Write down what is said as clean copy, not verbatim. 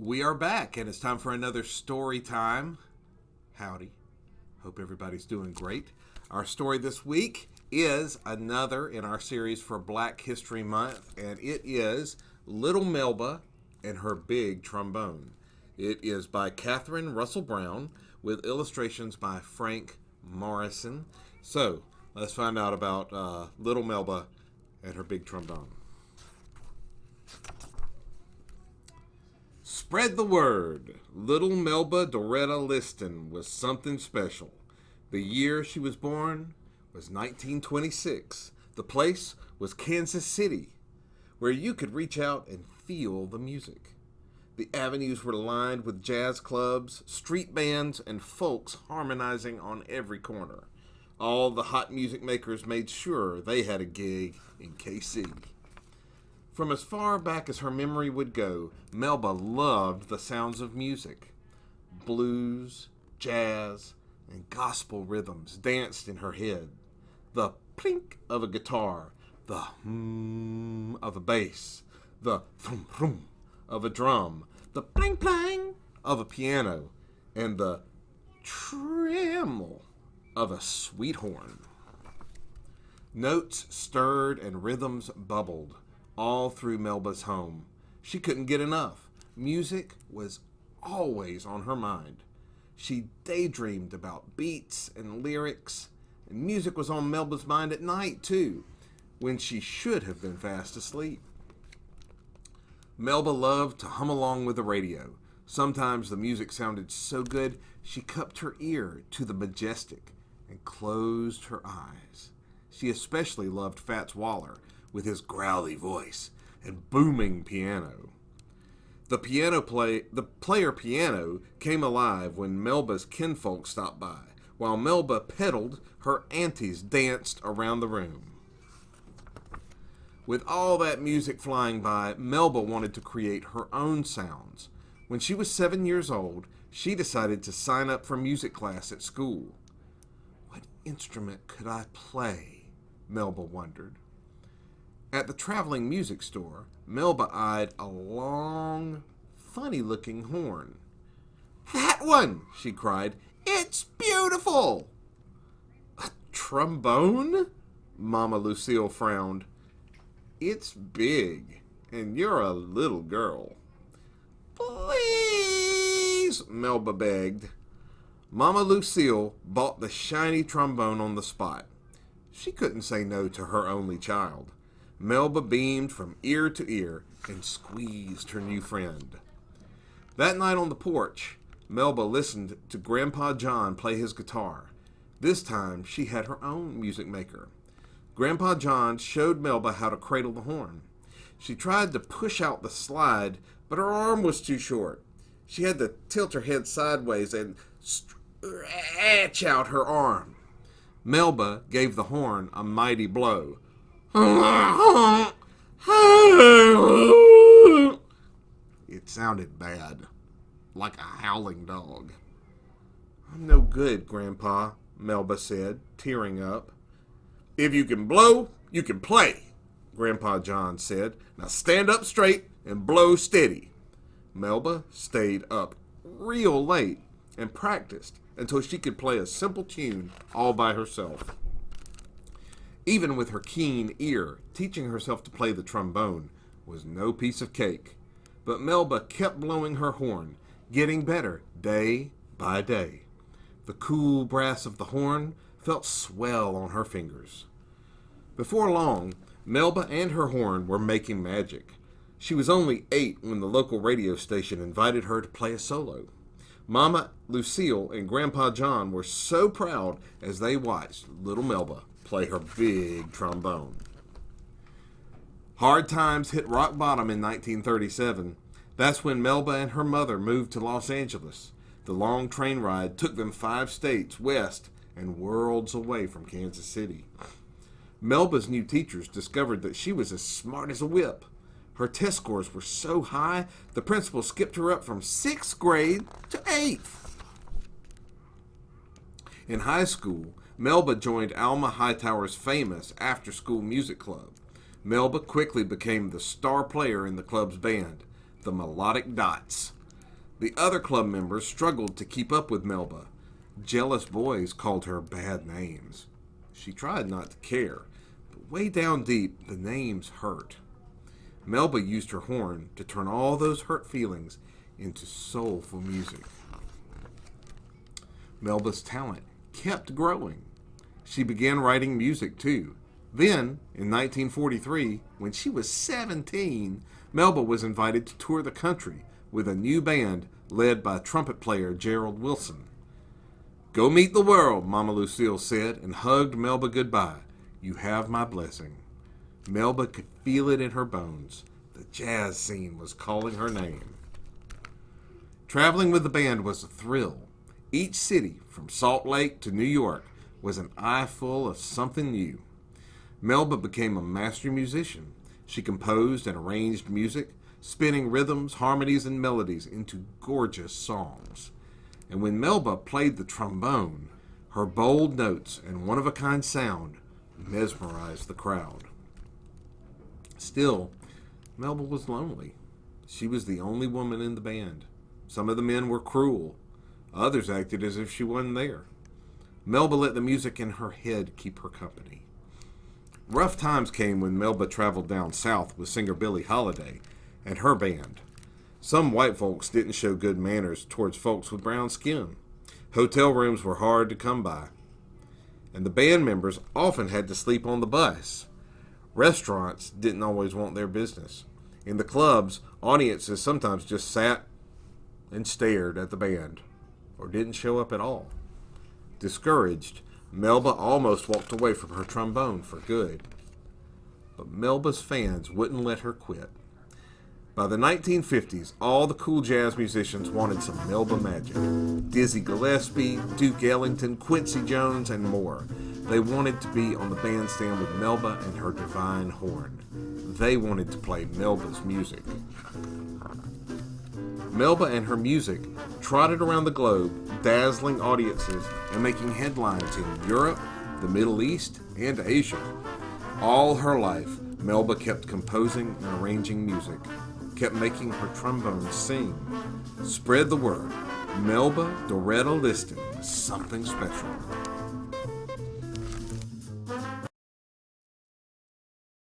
We are back, and it's time for another story time. Howdy. Hope everybody's doing great. Our story this week is another in our series for Black History Month, and it is Little Melba and Her Big Trombone. It is by Catherine Russell Brown with illustrations by Frank Morrison. So, let's find out about Little Melba and Her Big Trombone. Spread the word. Little Melba Doretta Liston was something special. The year she was born was 1926. The place was Kansas City, where you could reach out and feel the music. The avenues were lined with jazz clubs, street bands, and folks harmonizing on every corner. All the hot music makers made sure they had a gig in KC. From as far back as her memory would go, Melba loved the sounds of music. Blues, jazz, and gospel rhythms danced in her head. The plink of a guitar, the hum of a bass, the thrum thrum of a drum, the plang plang of a piano, and the tremble of a sweet horn. Notes stirred and rhythms bubbled all through Melba's home. She couldn't get enough. Music was always on her mind. She daydreamed about beats and lyrics, and music was on Melba's mind at night, too, when she should have been fast asleep. Melba loved to hum along with the radio. Sometimes the music sounded so good, she cupped her ear to the majestic and closed her eyes. She especially loved Fats Waller, with his growly voice and booming piano. The player piano came alive when Melba's kinfolk stopped by, while Melba pedaled, her aunties danced around the room. With all that music flying by, Melba wanted to create her own sounds. When she was 7 years old, she decided to sign up for music class at school. What instrument could I play? Melba wondered. At the traveling music store, Melba eyed a long, funny-looking horn. "That one!" she cried. "It's beautiful!" "A trombone?" Mama Lucille frowned. "It's big, and you're a little girl." "Please," Melba begged. Mama Lucille bought the shiny trombone on the spot. She couldn't say no to her only child. Melba beamed from ear to ear and squeezed her new friend. That night on the porch, Melba listened to Grandpa John play his guitar. This time, she had her own music maker. Grandpa John showed Melba how to cradle the horn. She tried to push out the slide, but her arm was too short. She had to tilt her head sideways and stretch out her arm. Melba gave the horn a mighty blow. It sounded bad, like a howling dog. "I'm no good, Grandpa," Melba said, tearing up. "If you can blow, you can play," Grandpa John said. "Now stand up straight and blow steady." Melba stayed up real late and practiced until she could play a simple tune all by herself. Even with her keen ear, teaching herself to play the trombone was no piece of cake. But Melba kept blowing her horn, getting better day by day. The cool brass of the horn felt swell on her fingers. Before long, Melba and her horn were making magic. She was only 8 when the local radio station invited her to play a solo. Mama Lucille and Grandpa John were so proud as they watched little Melba play her big trombone. Hard times hit rock bottom in 1937. That's when Melba and her mother moved to Los Angeles. The long train ride took them 5 states west and worlds away from Kansas City. Melba's new teachers discovered that she was as smart as a whip. Her test scores were so high, the principal skipped her up from 6th grade to 8th. In high school, Melba joined Alma Hightower's famous after-school music club. Melba quickly became the star player in the club's band, the Melodic Dots. The other club members struggled to keep up with Melba. Jealous boys called her bad names. She tried not to care, but way down deep, the names hurt. Melba used her horn to turn all those hurt feelings into soulful music. Melba's talent kept growing. She began writing music too. Then, in 1943, when she was 17, Melba was invited to tour the country with a new band led by trumpet player Gerald Wilson. "Go meet the world," Mama Lucille said, and hugged Melba goodbye. "You have my blessing." Melba could feel it in her bones. The jazz scene was calling her name. Traveling with the band was a thrill. Each city, from Salt Lake to New York, was an eyeful of something new. Melba became a master musician. She composed and arranged music, spinning rhythms, harmonies, and melodies into gorgeous songs. And when Melba played the trombone, her bold notes and one-of-a-kind sound mesmerized the crowd. Still, Melba was lonely. She was the only woman in the band. Some of the men were cruel. Others acted as if she wasn't there. Melba let the music in her head keep her company. Rough times came when Melba traveled down south with singer Billie Holiday and her band. Some white folks didn't show good manners towards folks with brown skin. Hotel rooms were hard to come by. And the band members often had to sleep on the bus. Restaurants didn't always want their business. In the clubs, audiences sometimes just sat and stared at the band, or didn't show up at all. Discouraged, Melba almost walked away from her trombone for good. But Melba's fans wouldn't let her quit. By the 1950s, all the cool jazz musicians wanted some Melba magic. Dizzy Gillespie, Duke Ellington, Quincy Jones, and more. They wanted to be on the bandstand with Melba and her divine horn. They wanted to play Melba's music. Melba and her music trotted around the globe, dazzling audiences and making headlines in Europe, the Middle East, and Asia. All her life, Melba kept composing and arranging music, kept making her trombone sing. Spread the word. Melba Doretta Liston was something special.